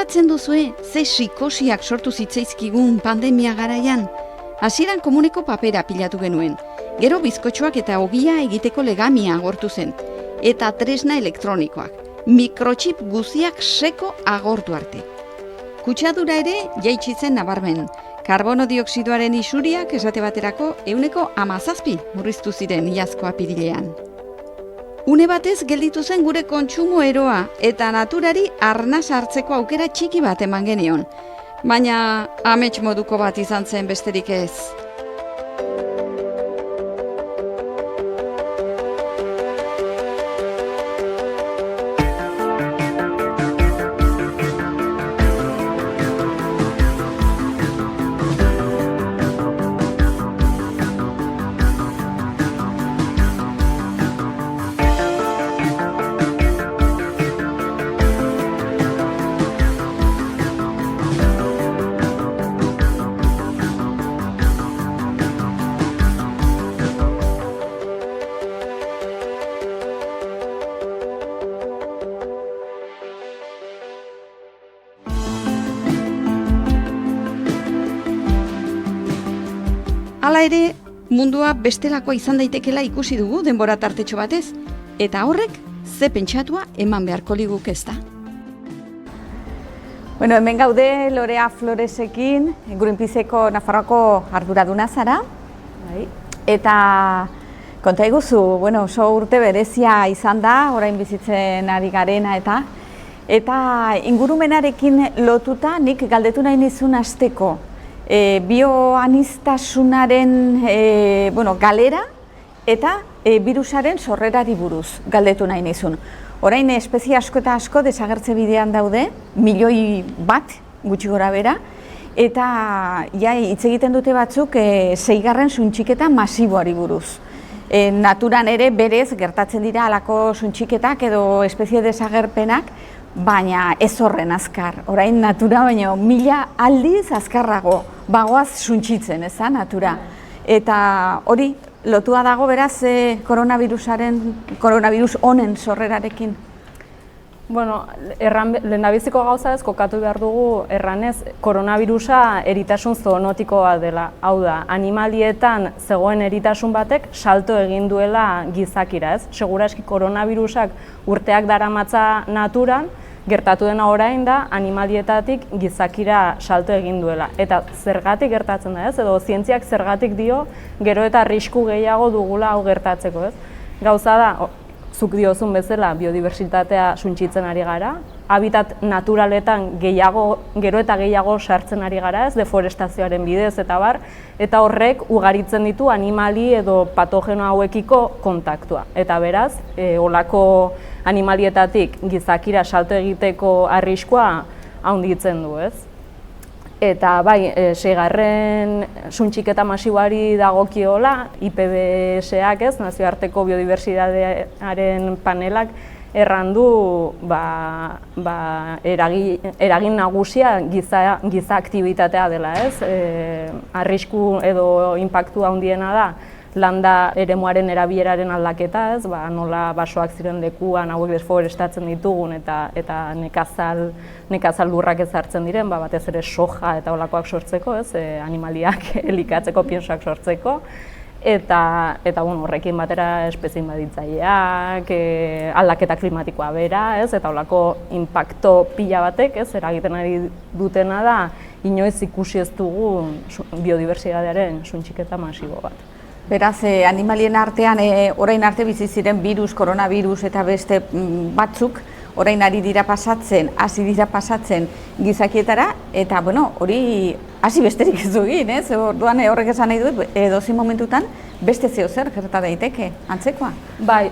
Gogoratzen duzue, ze psikosiak sortu zitzaizkigun pandemia garaian? Hasieran komuneko papera pilatu genuen. Gero bizkotxoak eta ogia egiteko legamia agortu zen. Eta tresna elektronikoak. Mikrochip guziak seko agortu arte. Kutsadura ere jaitsi zen nabarmen. Karbono dioxidoaren isuriak esate baterako 17% murriztu ziren iazko apirilean. Une batez gelditu zen gure kontsumo eroa eta naturari arnas hartzeko aukera txiki bat eman genion. Baina amets moduko bat izan zen besterik ez. Hala ere, mundua bestelakoa izan daitekela ikusi dugu denbora tartetxo batez, eta horrek ze pentsatua eman beharko liguk ezta. Bueno, hemen gaude Lorea Floresekin, Greenpeaceko Nafarroako arduraduna zara. Eta konta iguzu, oso urte berezia izan da, orain bizitzen ari garena eta ingurumenarekin lotuta nik galdetu nahi nizun hasteko. Bioanistasunaren galera eta birusaren sorrerari buruz galdetu nahi nizun. Orain espezie asko eta asko desagertze bidean daude, milioi bat gutxi gora bera, eta hitz egiten dute batzuk 6. suntxiketa masiboari buruz. Naturan ere berez gertatzen dira halako suntxiketak edo espezie desagerpenak, baina ez horren azkar. Orain natura baino 1000 aldiz azkarrago bagoaz suntxitzen, eza, natura. Eta hori lotua dago beraz koronavirus honen sorrerarekin. Lehendabiziko gauza ez kokatu behar dugu erranez koronavirusa eritasun zoonotikoa dela. Hau da, animalietan zegoen eritasun batek salto egin duela gizakira, ez? Seguraski koronavirusak urteak daramatza naturan, gertatu dena orain da animalietatik gizakira salto egin duela. Eta zergatik gertatzen da, ez? Edo zientziak zergatik dio gero eta arrisku gehiago dugula hau gertatzeko, ez? Gauza da, zuk diozun bezala biodibertsitatea suntsitzen ari gara, habitat naturaletan gero eta gehiago sartzen ari gara, ez, deforestazioaren bidez eta bar, eta horrek ugaritzen ditu animali edo patogeno hauekiko kontaktua. Eta beraz, olako animalietatik gizakira salto egiteko arriskua handitzen du, ez? Eta bai, 6. suntxiketa masiboari dagokiola, IPBES-ak, ez, nazioarteko biodibertsitatearen panelak errandu eragin nagusia giza aktibitatea dela, ez? Arrisku edo inpaktua handiena da landa eremuaren erabileraren aldaketa, ez? Nola basoak ziren lekuan hauek deforestatzen ditugun eta nekazal lurrak ezartzen diren, batez ere soja eta holakoak sortzeko, ez? Animaliak elikatzeko, piensoak sortzeko. Eta horrekin batera espezie inbaditzaileak, aldaketa klimatikoa bera, ez? Eta holako inpakto pila batek, ez? Eragiten ari dutena da inoiz ikusi ez dugu biodibertsitatearen suntxiketa masibo bat. Beraz, animalien artean orain arte bizi ziren virus, koronavirus eta beste batzuk orain hasi dira pasatzen gizakietara, eta hori hasi besterik ez du egin, ez? Orduan horrek esan nahi dut, edozein momentutan beste zeozer gerta daiteke, antzekoa? Bai,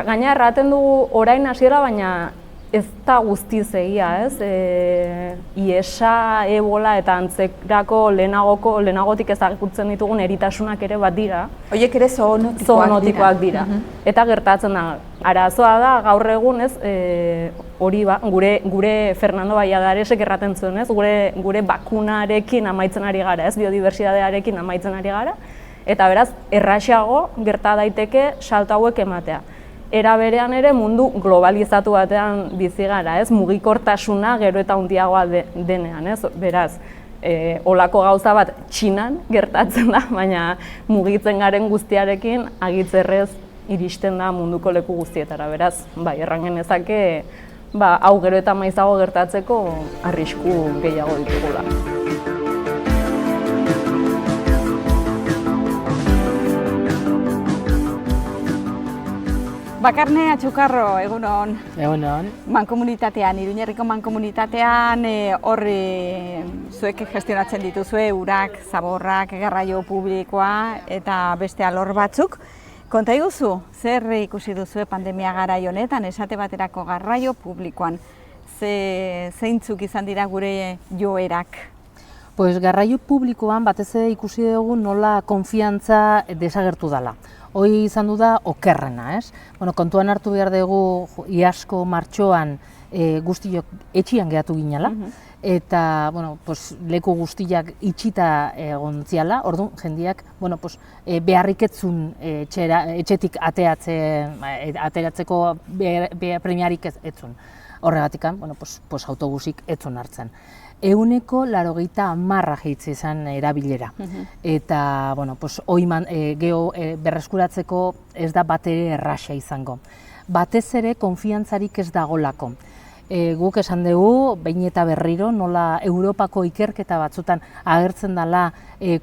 gaina erraten dugu orain hasiera, baina ez da guztiz egia, ez? IESA, Ebola eta antzerako lehenagotik ezagutzen ditugun eritasunak ere bat dira. Horiek ere zoonotikoak dira. Eta gertatzen da, arazoa da gaur egun, ez? Hori gure Fernando Valladaresek erraten zuen, ez? Gure bakunarekin amaitzen ari gara, ez? Biodibertsitatearekin amaitzen ari gara. Eta beraz, erraxago gerta daiteke salto hauek ematea. era berean ere mundu globalizatu batean bizi gara, ez? Mugikortasuna gero eta handiagoa denean, ez? Beraz, olako gauza bat Txinan gertatzen da, baina mugitzen garen guztiarekin agitzerrez iristen da munduko leku guztietara. Beraz, bai, erran genezake, hau gero eta maizago gertatzeko arrisku gehiago ditugula. Bakarne Atxukarro, egunon. Egunon. Mankomunitatean, Iruñerriko mankomunitatean, zuek gestionatzen dituzue urak, zaborrak, garraio publikoa eta beste alor batzuk. Konta iguzu, zer ikusi duzue pandemia garai honetan, esate baterako garraio publikoan? Zeintzuk izan dira gure joerak? Pues garraio publikoan batez ere ikusi dugu nola konfiantza desagertu dela. Hoi izan du da okerrena, ez? Bueno, kontuan hartu behar dugu iazko martxoan guztiok etxian geratu ginela, eta bueno, pues, leku guztiak itxita egon ziala, orduan jendeak beharrik etzun etxetik ateratzeko premiarik etzun. Horregatik, autobusik etzun hartzen. 180 jeitze izan erabilera. Eta, geho berreskuratzeko ez da bat ere erraxa izango. Batez ere, konfiantzarik ez dagolako. Guk esan dugu, behin eta berriro, nola Europako ikerketa batzutan agertzen dela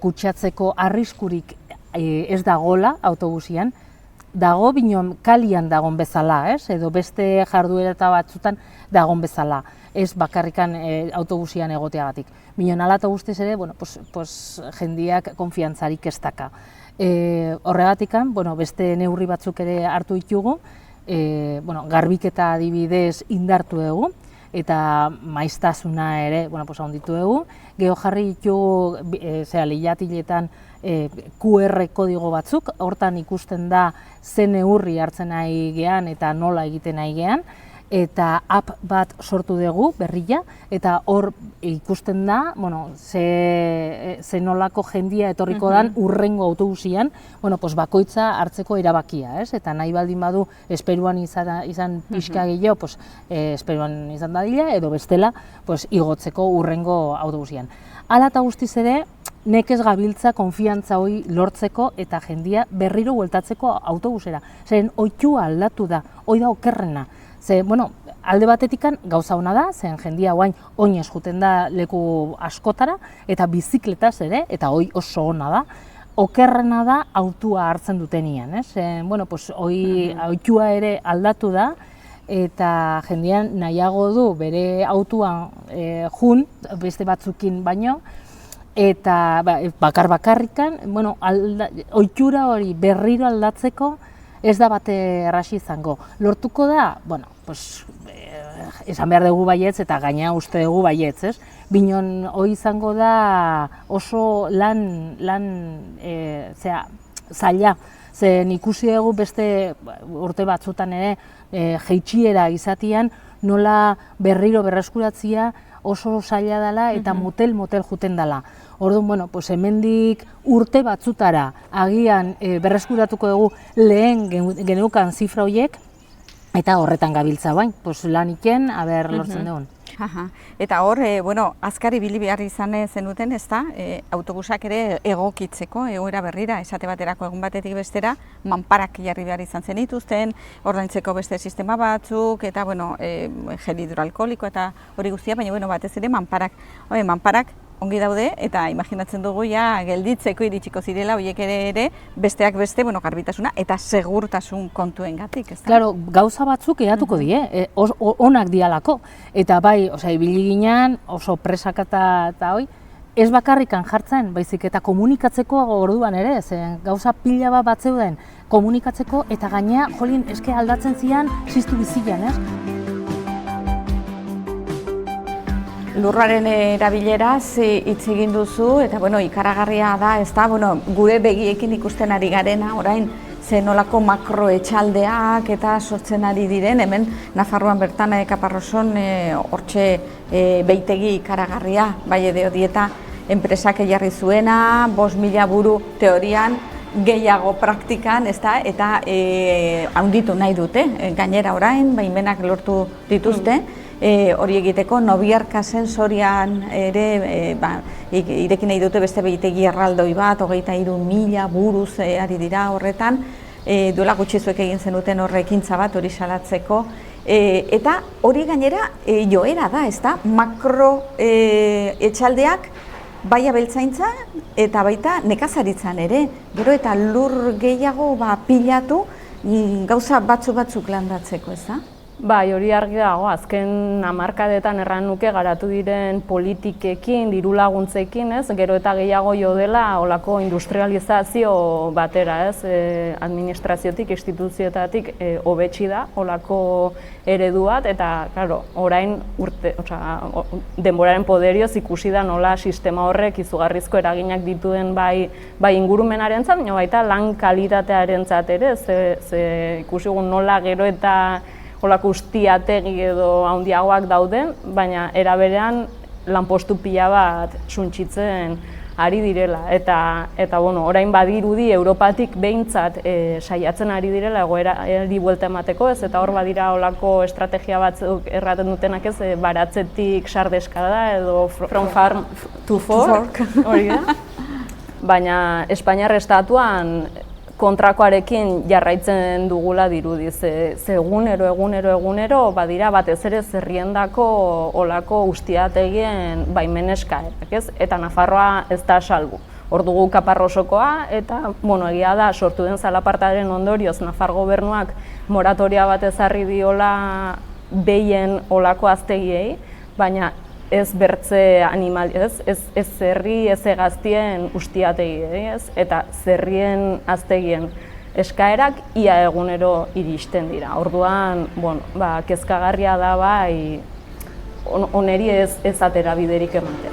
kutsatzeko arriskurik ez dagola autobusian, dago binon kalian dagon bezala, edo beste jarduereta batzutan dagon bezala, ez bakarrikan autobusian egoteagatik. Binon ala eta guztiz ere, jendeak konfiantzarik ez daka. Horregatik, beste neurri batzuk ere hartu ditugu, garbiketa adibidez indartu dugu, eta maiztasuna ere handitu dugu. Geho jarri ditugu lehiatiletan QR kodigo batzuk, hortan ikusten da ze neurri hartzen nahi gean eta nola egiten nahi gean, eta app bat sortu dugu berria, eta hor ikusten da ze nolako jendia etorriko dan urrengo autobusian, bakoitza hartzeko erabakia, eta nahi baldin badu esperuan izan pixka gehiago, esperuan izan dadila, edo bestela igotzeko urrengo autobusian. Hala eta guztiz ere, nekez gabiltza konfiantza hori lortzeko eta jendia berriro bueltatzeko autobusera. Zeren ohitua aldatu da, hori da okerrena. Alde batetikan gauza hona da, zen jendia oinez juten da leku askotara, eta bizikletaz ere, eta hoi oso ona da, okerrena da autua hartzen dutenian. Ohitua ere aldatu da, eta jendean nahiago du bere autuan jun, beste batzukin baino, eta bakarrikan, ohitura hori berriro aldatzeko ez da bate errazi izango. Lortuko da, esan behar dugu baietz eta gaina uste dugu baietz, ez? Binon hori izango da oso lan zaila. Zen ikusi dugu beste urte batzutan ere jeitsiera izatian nola berriro berreskuratzia oso zaila dela eta motel juten dela. Orduan, hemendik urte batzutara agian berreskuratuko dugu lehen geneukan zifra horiek, eta horretan gabiltza bain, laniken, lortzen dugun. Eta hor, azkar ibili behar izan zenuten, ezta, autobusak ere egokitzeko, egoera berrira, esate baterako egun batetik bestera, manparak jarri behar izan zenituzten, ordaintzeko beste sistema batzuk, eta, gel hidroalkoholiko eta hori guztia, baina, batez ere, manparak ongi daude, eta imaginatzen dugu gelditzeko iritsiko zirela, horiek ere besteak beste, garbitasuna eta segurtasun kontuengatik, ez da? Claro, gauza batzuk eratuko die, onak dialako, eta bai, ibili ginean, oso presakata eta hoi, ez bakarrikan jartzen, baizik eta komunikatzeko orduan ere, gauza pila bat zeuden komunikatzeko, eta gainea, eske aldatzen zian, ziztu bizian, ez? Lurraren erabileraz hitz egin duzu, eta ikaragarria da, ez da, gure begiekin ikusten ari garena, orain zenolako makroetxaldeak eta sortzen ari diren, hemen Nafarroan bertan Kaparroson hortxe behitegi ikaragarria, bai edo dieta enpresak jarri zuena, 5.000 buru teorian gehiago praktikan, ezta, eta handitu nahi dute, gainera orain, baimenak lortu dituzte, hori egiteko Nobiarka sensorian ere ireki nahi dute beste behitegi erraldoi bat, 23.000 buruz ari dira horretan, duela gutxizuek egin zenuten horrekintza bat hori salatzeko, eta hori gainera joera da, ezta, makro etxaldeak bai abeltzaintza eta baita nekazaritzan ere, gero eta lur gehiago pilatu gauza batzuk landatzeko, ezta? Bai, hori argi dago, azken hamarkadetan erran nuke garatu diren politikekin, diru laguntzekin, ez? Gero eta gehiago jo dela olako industrializazio batera, ez? Administraziotik, instituzioetatik hobetsi da olako eredu bat, eta, claro, orain denboraren poderioz ikusi da nola sistema horrek izugarrizko eraginak dituen bai ingurumenarentzat, baina baita lan kalitatearentzat ere, ze ikusi nola gero eta holako ustiategi edo handiagoak dauden, baina era berean lanpostu pila bat suntsitzen ari direla. Eta bueno, orain badirudi Europatik behintzat saiatzen ari direla egoerari buelta emateko, ez, eta hor badira holako estrategia batzuk erraten dutenak, ez, baratzetik sardeskada edo from farm to fork, hori da. Baina Espainiar estatuan kontrakoarekin jarraitzen dugula dirudi, ze egunero badira batez ere zerriendako olako ustiategien baimen eskaerak, ez? Eta Nafarroa ez da salbu. Hor dugu Kaparrosokoa, eta egia da sortu den zalapartaren ondorioz Nafar gobernuak moratoria bat ezarri diola behien olako aztegiei, baina ez bertze animali, ez zerri, ez hegaztien ustiategi, ez? Eta zerrien aztegien eskaerak ia egunero iristen dira. Orduan, kezkagarria da bai, oneri ez atera biderik ematea.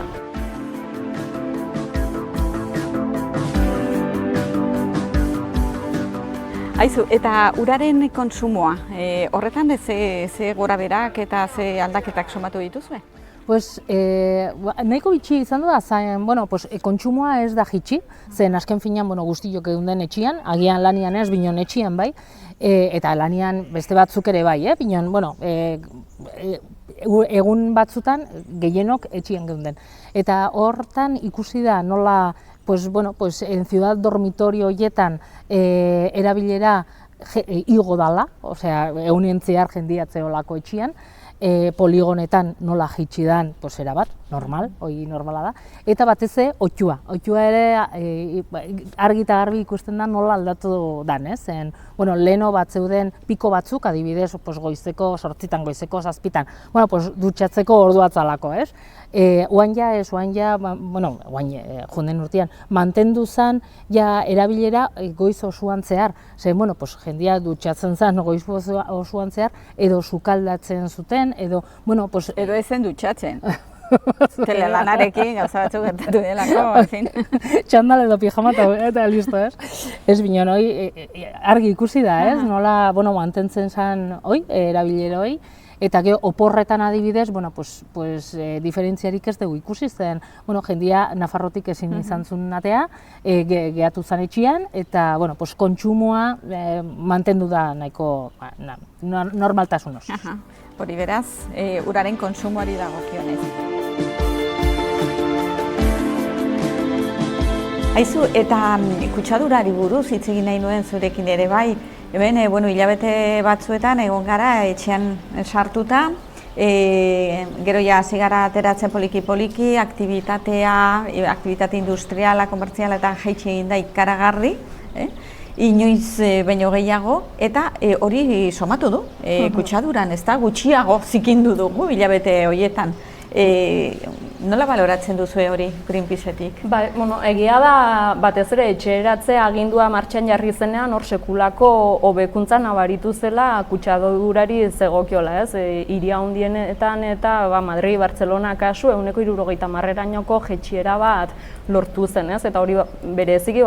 Aizu, eta uraren kontsumoa, horretan ze gora berak eta ze aldaketak somatu dituzue? Pues, nahiko bitxi izan du da, kontsumoa ez da jitxi, zen azken finean guztiok egunden etxian, agian lanian ez, binon etxian bai, eta lanian beste batzuk ere bai, binon, egun batzutan gehienok etxian geunden. Eta hortan ikusi da nola, en ciudad dormitorio horietan erabilera igo dala, osea, egunien zehar jendiatze olako etxian, poligonetan nola jitsi dan, erabat, normal, hori normala da, eta bateze otxua. Otxua ere argi eta garbi ikusten da nola aldatu dan, ez? Leno bat zeuden piko batzuk, adibidez, goizeko, 8 goizeko, 7, dutxatzeko orduatzalako, ez? Oain jonden urtean, mantendu zen erabilera goiz osoan zehar, jendia dutxatzen zen goiz osoan zehar, edo sukaldatzen zuten, edo ezen dutxatzen. Telelanarekin, gauza batzuk gertatu delako, en fin. Txandal edo pijama eta listo, ez? Ez bineon, argi ikusi da, ez? Nola, mantentzen zen, erabilera hoi, eta gero oporretan adibidez, diferentziarik ez dugu ikusi zen, jendia Nafarrotik ezin izan zuen atea, gehatu zen etxian, eta, kontsumoa mantendu da nahiko normaltasunez. Hori beraz, uraren kontsumoari dagokionez. Aizu, eta kutsadurari buruz hitz egin nahi nuen zurekin ere bai, hemen, hilabete batzuetan egon gara etxean sartuta, gero ja hasi gara ateratzen poliki-poliki, aktibitate industriala, komertziala eta jaitsi egin da ikaragarri, inoiz baino gehiago, eta hori somatu du, kutsaduran, ez da, gutxiago zikindu dugu hilabete horietan. Nola baloratzen duzue hori Greenpeaceetik? Egia da batez ere etxeratze agindua martxan jarri zenean hor sekulako hobekuntza nabaritu zela kutsadurari zegokiola, ez? Hiri handienetan eta Madrid, Bartzelona kasu 70%rainoko jaitsiera bat lortu zen, ez? Eta hori bereziki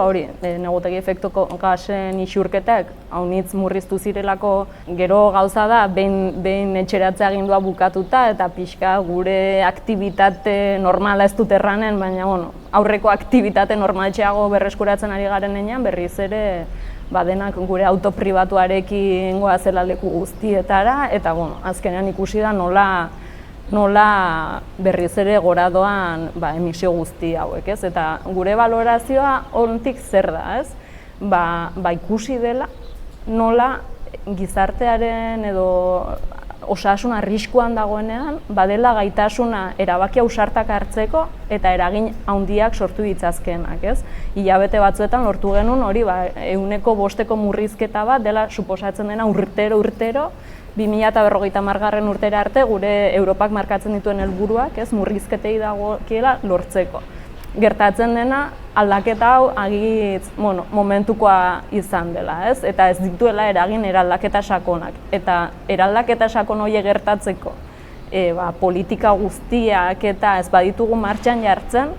negutegi efektuko gasen isurketak haunitz murriztu zirelako, gero gauza da behin etxeratze agindua bukatuta eta pixka gure aktibitate normala ez dut erranen, baina bueno, aurreko aktibitate normaltxeago berreskuratzen ari garen heinean, berriz ere denak gure auto pribatuarekin goazela leku guztietara, eta bueno, azkenean ikusi da nola berriz ere gora doan emisio guzti hauek, ez? Eta gure balorazioa hontik zer da, ez? Ikusi dela nola gizartearen edo osasun arriskuan dagoenean, badela gaitasuna erabaki ausartak hartzeko eta eragin handiak sortu ditzazkeenak, ez? Hilabete batzuetan lortu genuen hori 100% murrizketa bat dela suposatzen dena urtero 2050 urtera arte gure Europak markatzen dituen helburuak, ez, murrizketei dagokiela lortzeko. Gertatzen dena aldaketa hau momentukoa izan dela, ez? Eta ez dituela eragin eraldaketa sakonak. Eta eraldaketa sakon horiek gertatzeko politika guztiak eta ez baditugu martxan jartzen,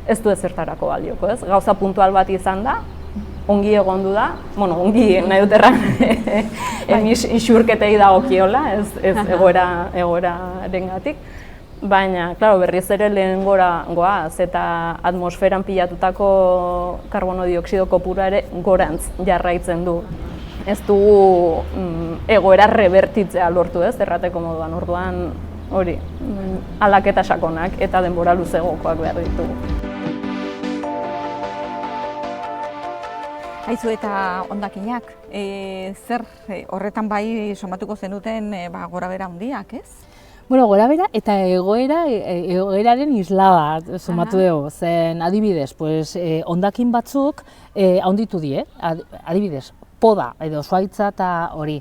ez du ezertarako balioko, ez? Gauza puntual bat izan da, ongi egondu da, ongi nahi dut erran isurketei dagokiola, ez egoerarengatik. Baina, klaro, berriz ere lehen gora goaz eta atmosferan pilatutako karbono dioksido kopurua ere gorantz jarraitzen du. Ez dugu egoera rebertitzea lortu, ez, errateko moduan, orduan hori, aldaketa sakonak eta denbora luzegokoak behar ditugu. Aizu eta hondakinak, zer horretan bai somatuko zenuten gorabehera handiak, ez? Bueno, gorabehera eta egoeraren islada somatu dugu, zen adibidez, hondakin batzuk handitu die, adibidez, poda edo zuhaitza eta hori,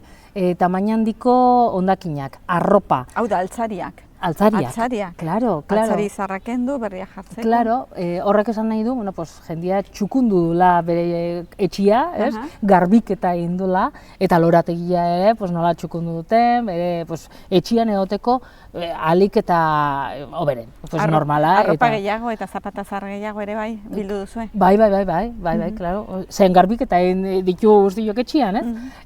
tamaina handiko hondakinak, arropa. Hau da, altzariak. Altzariak, claro. Altzari zarraken du, berria jartzeko. Claro, horrek esan nahi du, jendia txukundu dula bere etxia, garbiketa egin dula, eta lorategia ere, nola txukundu duten, bere etxian egoteko alik eta oberen, normala. Arropa gehiago eta zapata zar gehiago ere bai, bildu duzue? Bai, claro. Zen garbiketa egin ditu guztiok etxian,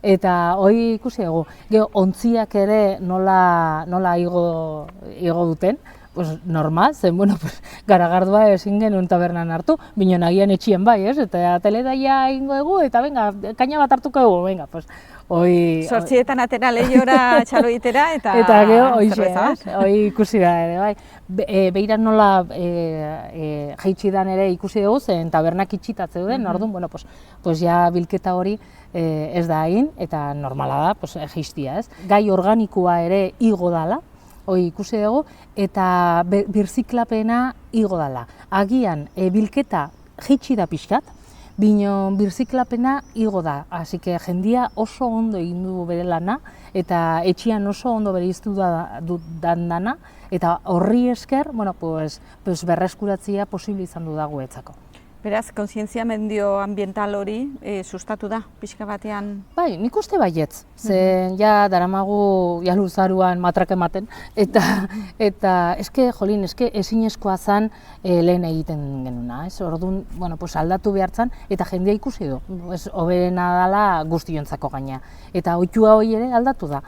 eta hori ikusi dugu. Gero, ontziak ere nola igo duten, normal, zen, garagardua ezin genuen tabernan hartu, bino nagian etxien bai, ez? Eta teledaia egingo dugu, eta venga, kaina bat hartuko dugu, venga, Zortzietan atera lehiora txalo itera, eta gero, hoi ikusi da ere, bai. Beira nola jaitsi dan ere ikusi dugu, zen tabernak itxitatze duen, orduan, ja bilketa hori ez da egin, eta normala da, jaistia, ez? Gai organikoa ere igo dala, hoi ikusi dugu, eta birziklapena igo dala. Agian, bilketa jaitsi da pixkat, bino birziklapena igo da. Hasi que jendia oso ondo egin du bere lana, eta etxian oso ondo bereiztu dan dana, eta horri esker, berreskuratzea posible izan du da guretzako. Beraz, kontzientzia mendio ambiental hori sustatu da, pixka batean? Bai, nik uste baietz. Zen, daramagu luzaruan matrak ematen, eta eske ezinezkoa zen lehen egiten genuna. Orduan, aldatu behar zen, eta jendea ikusi du. Hoberena dela guztiontzako gaina. Eta ohitua hori ere aldatu da.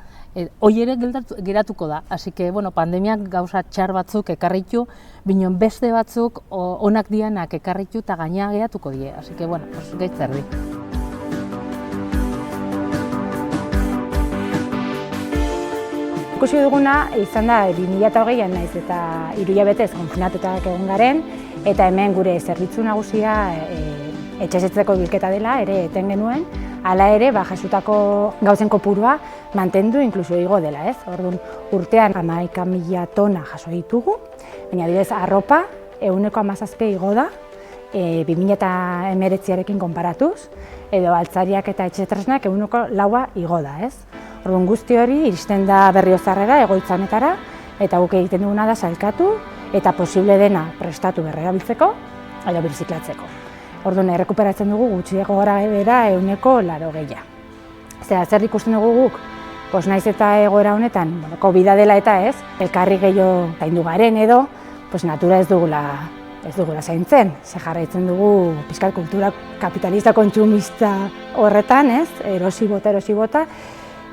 Hoi ere geratuko da, hasi que pandemiak gauza txar batzuk ekarritu, bino beste batzuk onak dianak ekarritu eta gaina geratuko die, hasi que gaitz erdi. Ikusi duguna izan da 2020an naiz eta 3 hilabetez konfinatutak egon garen, eta hemen gure zerbitzu nagusia etxesetzeko bilketa dela ere eten genuen, hala ere, jasutako gauzen kopurua mantendu inkluso igo dela, ez? Orduan, urtean 11.000 tona jaso ditugu, baina adibidez arropa 117 igo da, 2019arekin konparatuz, edo altzariak eta etxetresnak 104 igo da, ez? Orduan, guzti hori iristen da Berriozarrera, egoitza honetara, eta guk egiten duguna da sailkatu eta posible dena prestatu berrerabiltzeko edo birziklatzeko. Orduan, errekuperatzen dugu gutxiago gorabehera 180. Zer ikusten dugu guk, naiz eta egoera honetan, COVID dela eta ez, elkarri gehiago zaindu garen edo, natura ez dugula zaintzen. Jarraitzen dugu pixkat kultura kapitalista kontsumista horretan, ez, erosi bota,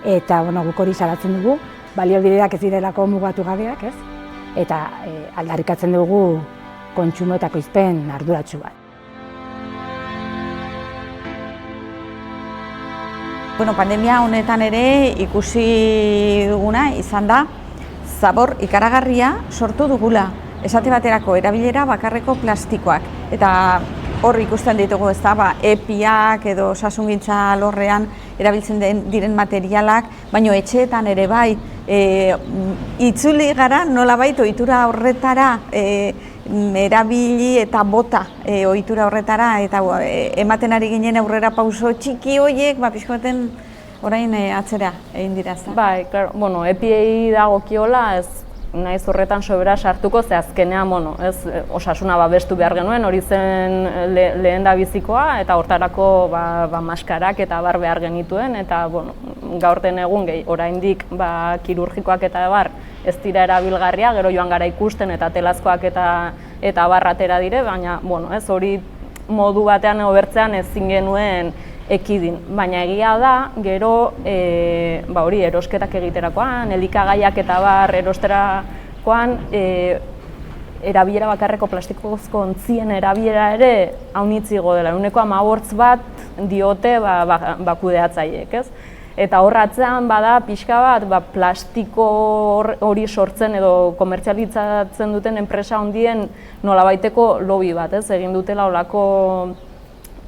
eta guk hori salatzen dugu, baliobideak ez direlako mugatu gabeak, ez? eta aldarrikatzen dugu kontsumo eta ekoizpen arduratsu bat. Pandemia honetan ere ikusi duguna izan da zabor ikaragarria sortu dugula. Esate baterako erabilera bakarreko plastikoak. Eta hor ikusten ditugu ez da, epiak edo osasungintza alorrean erabiltzen diren materialak, baino etxeetan ere bai, itzuli gara nolabait ohitura horretara erabili eta bota ohitura horretara, eta ematen ari ginen aurrera pauso txiki horiek, pixkoeten orain atzera egin dira. Bai, claro, epiei dagokiola, ez naiz horretan sobera sartuko, ze azkenean, osasuna babestu behar genuen, hori zen lehen da bizikoa, eta hortarako maskarak eta bar behar genituen, eta gaurten egun oraindik kirurgikoak eta bar ez dira erabilgarria, gero joan gara ikusten eta telazkoak eta bar atera dire, baina ez hori modu batean hobertzean ezin genuen ekidin. Baina egia da, gero hori erosketak egiterakoan, elikagaiak eta bar erosterakoan, erabilera bakarreko plastikozko ontzien erabilera ere haunitzigo dela. 18% bat diote kudeatzaileek, ez? Eta horratzean bada pixka bat plastiko hori sortzen edo komertzializatzen duten enpresa handien nolabaiteko lobby bat, ez? Egin dutela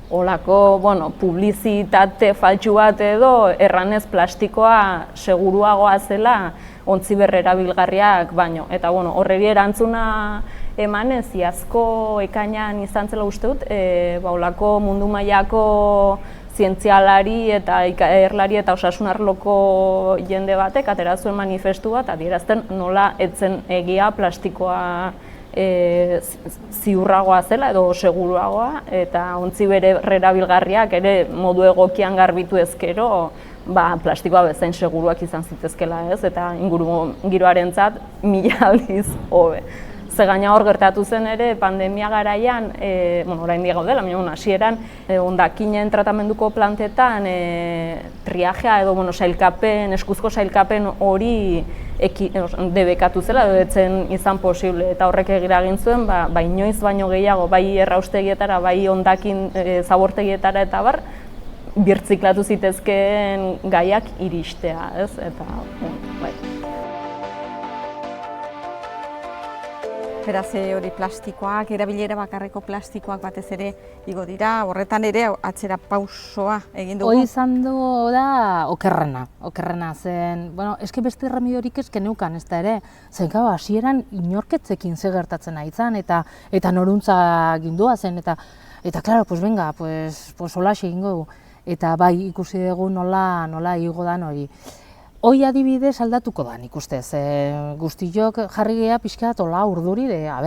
olako publizitate faltsu bat edo erranez plastikoa seguruagoa zela ontzi berrerabilgarriak baino. Eta horreri erantzuna emanez, iazko ekainean izan zela uste dut, olako mundu mailako zientzialari eta ikerlari eta osasun arloko jende batek atera zuen manifestu bat adierazten nola etzen egia plastikoa ziurragoa zela edo seguruagoa, eta ontzi bere erabilgarriak ere modu egokian garbitu ezkero plastikoa bezain seguruak izan zitezkela, ez? Eta ingurugiroarentzat 1000 aldiz hobe. Ze gaina hor gertatu zen ere pandemia garaian, oraindik gaudela, baina hasieran hondakinen tratamenduko plantetan triajea edo sailkapen, eskuzko sailkapen hori debekatu zela, edo etzen izan posible, eta horrek eragin zuen, inoiz baino gehiago, bai erraustegietara, bai hondakin zabortegietara eta bar, birtziklatu zitezkeen gaiak iristea, ez? Eta, bai. Beraz, hori plastikoak, erabilera bakarreko plastikoak batez ere igo dira, horretan ere atzera pausoa egin dugu. Hoi izan du da okerrena zen, eske beste remediorik ez geneukan ez da ere, zen gau hasieran inorketzekin ze gertatzen ari zen, eta noruntza gindua zen, eta claro, pues venga, pues holaxe egingo dugu, eta bai ikusi dugu nola igo dan hori. Hoi adibidez aldatuko da, nik ustez, guztiok jarri geha pixka tola urduri,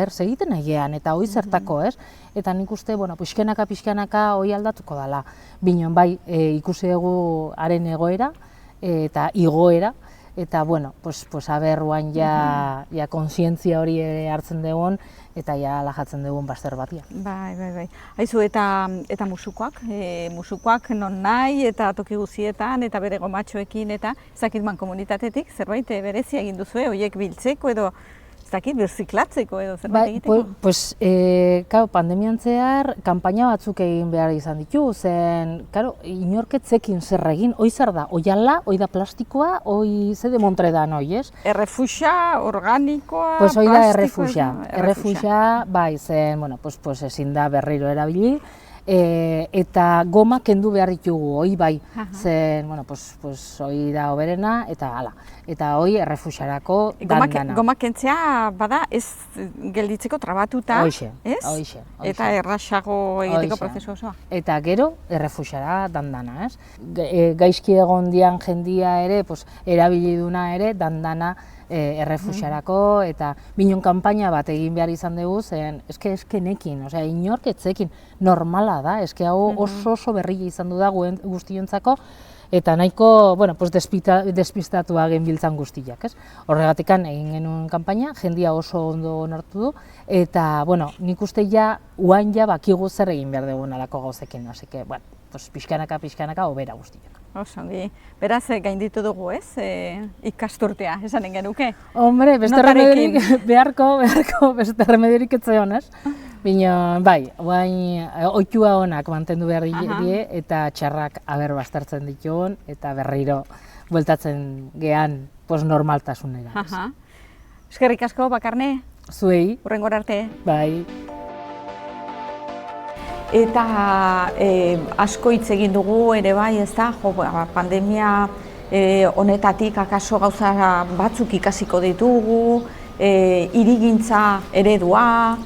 segiten egean, eta hoi zertako, ez? Eta nik uste, pixkanaka hoi aldatuko dela. Binon, bai, ikusi dugu haren egoera eta igoera, eta, aber, guain ja konsientzia hori hartzen dugun, eta ja lajatzen dugun bazter batia. Bai. Haizu, eta musukoak non nahi, eta toki guzietan, eta bere gomatxoekin, eta zakitman komunitatetik, zerbait berezia egin duzue, horiek biltzeko edo, zakit, birziklatzeko edo zerbait egiteko? Pues, pandemian zehar, kanpaina batzuk egin behar izan ditu, zen, inorketzekin zer egin, hoi zer da, oiala, hoi da plastikoa, hoi ze demontre da, noi, ez? Errefuxa, organikoa, pues hoi da plastikoa? Errefuxa, bai, zen, ezin da berriro erabili, eta goma kendu behar ditugu, hoi bai, zen, hoi da oberena, eta hala. Eta hoi errefuxarako dandana. Goma kentzea bada ez gelditzeko trabatuta, ez? Hoixe. Eta erraxago egiteko prozesu osoa. Eta gero errefuxara dandana, ez? Gaizki egon dian jendia ere, erabili duna ere dandana errefuxarako, eta binon kanpaina bat egin behar izan dugu, zen eske nekin, inorketzekin normala da, eske hau oso berria izan du da guztiontzako, eta nahiko, despistatua genbiltzan guztiak, ez? Horregatik egin genuen kanpaina, jendia oso ondo onartu du, eta, nik uste uain bakigu zer egin behar dugun alako gauzekin, pixkanaka hobera guztiak. Osongi. Beraz, gainditu dugu, ez? Ikasturtea, esanen genuke. Hombre, beste Notarekin. remediorik beharko beste remediorik ez zeon, ez? Baina, bai, oain ohitura onak mantendu behar die eta txarrak aber baztertzen ditugun eta berriro bueltatzen gean normaltasunera. Aha. Eskerrik asko, Bakarne, Zuei, hurrengora arte. bai. Eta asko hitz egin dugu ere bai, ez da, pandemia honetatik akaso gauza batzuk ikasiko ditugu, hirigintza eredua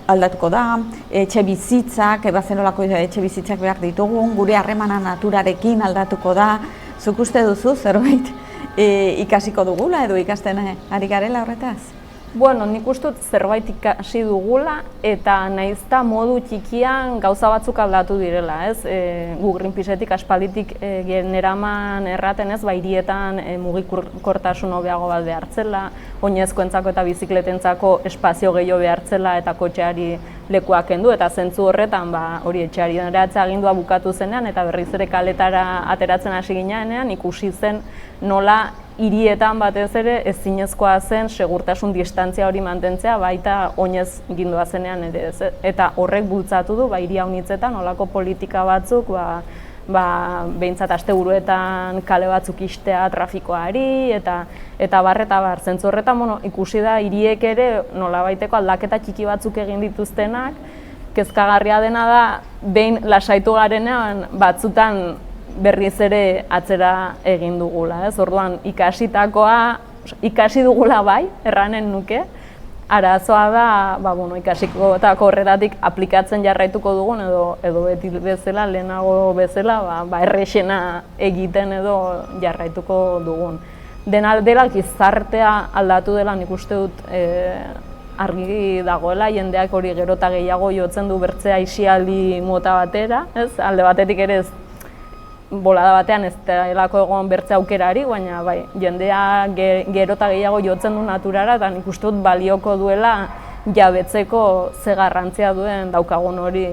aldatuko da, etxe bizitzak, bazenolako etxe bizitzak behar ditugun, gure harremana naturarekin aldatuko da. Zuk uste duzu zerbait ikasiko dugula edo ikasten ari garela horretaz? Bueno, nik uste dut zerbait ikasi dugula eta naizta modu txikian gauza batzuk aldatu direla, ez? Gu Greenpeaceetik aspalditik generaman erraten, ez? Hirietan mugikortasun hobeago bat behartzela, oinezkoentzako eta bizikletentzako espazio gehiago behartzela eta kotxeari lekuak kendu, eta zentzu horretan hori etxeari eratze agindua bukatu zenean eta berriz ere kaletara ateratzen hasi ginean, ikusi zen nola hirietan batez ere ezinezkoa zen segurtasun distantzia hori mantentzea baita oinez gindua zenean ere, ez? Eta horrek bultzatu du hiri haunitzetan olako politika batzuk behintzat asteburuetan kale batzuk ixtea trafikoari eta bar, zentzu horretan ikusi da hiriek ere nolabaiteko aldaketa txiki batzuk egin dituztenak, kezkagarria dena da behin lasaitu garenean batzutan berriz ere atzera egin dugula, ez? Orduan ikasi dugula bai, erranen nuke. Arazoa da, ikasitako horretatik aplikatzen jarraituko dugun edo beti bezala, lehenago bezala, errexena egiten edo jarraituko dugun. Dena dela gizartea aldatu dela nik uste dut argi dagoela, jendeak hori gero eta gehiago jotzen du bertzea aisialdi mota batera, ez? Alde batetik ere ez bolada batean ez delako egon bertze aukerari, baina jendea gero eta gehiago jotzen du naturara eta nik uste dut balioko duela jabetzeko ze garrantzia duen daukagun hori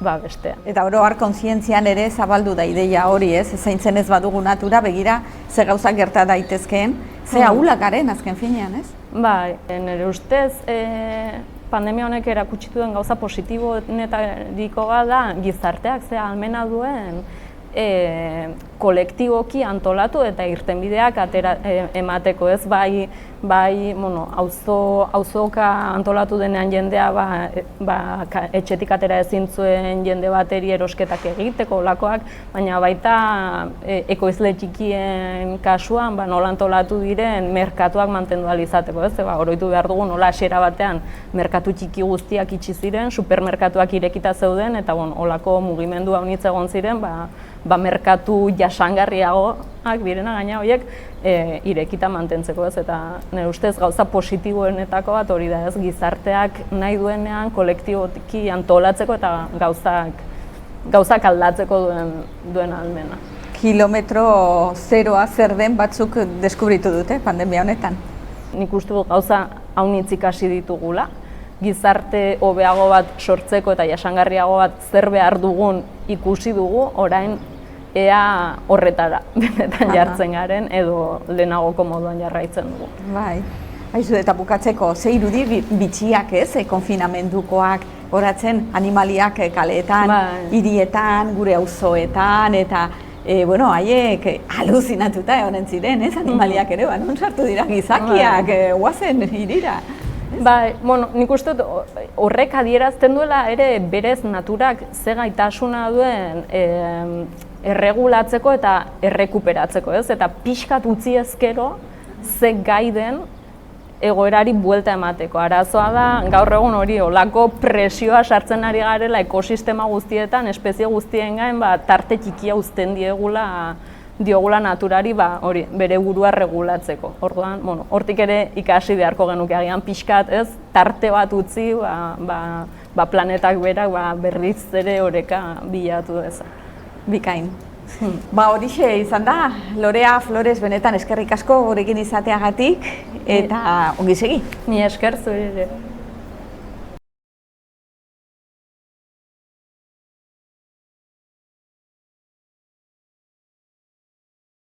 bestea. Eta oro har kontzientzian ere zabaldu da ideia hori, ez? Zaintzen ez badugu natura, begira ze gauzak gerta daitezkeen, ze ahulak garen azken finean, ez? Bai, nire ustez pandemia honek erakutsi duen gauza positiboenetariko da gizarteak ze ahalmena duen kolektiboki antolatu eta irtenbideak emateko, ez? Auzoka antolatu denean jendea etxetik atera ezin zuen jende bateri erosketak egiteko olakoak, baina baita ekoizle txikien kasuan nola antolatu diren merkatuak mantendu ahal izateko, ez? Oroitu behar dugu nola hasiera batean merkatu txiki guztiak itxi ziren, supermerkatuak irekita zeuden eta olako mugimendu haunitz egon ziren, merkatu jasangarriagoak direna gaina horiek irekita mantentzeko, ez? Eta nire ustez gauza positiboenetako bat hori da, ez? Gizarteak nahi duenean kolektiboki antolatzeko eta gauzak aldatzeko duen ahalmena. Kilometro zeroa zer den batzuk deskubritu dute pandemia honetan. Nik uste dut gauza haunitz ikasi ditugula, gizarte hobeago bat sortzeko eta jasangarriago bat zer behar dugun ikusi dugu, orain ea horretara benetan jartzen garen edo lehenagoko moduan jarraitzen dugu. Bai, haizu eta bukatzeko, ze irudi bitxiak, ez? Konfinamendukoak, horatzen animaliak kaleetan, hirietan, gure auzoetan eta haiek aluzinatuta egonen ziren, ez? Animaliak ere, non sartu dira gizakiak, guazen hirira. Nik uste dut horrek adierazten duela ere berez naturak ze gaitasuna duen erregulatzeko eta errekuperatzeko, ez? Eta pixkat utzi ezkero ze gai den egoerari buelta emateko. Arazoa da gaur egun hori olako presioa sartzen ari garela ekosistema guztietan, espezie guztien gain tarte txikia uzten diogula naturari hori bere burua regulatzeko. Orduan, hortik ere ikasi beharko genuke agian pixkat, ez? Tarte bat utzi, planetak berak berriz ere oreka bilatu dezan. Bikain. Horixe izan da, Lorea Flores benetan eskerrik asko gurekin izateagatik eta ongi segi. Ni esker zure ere.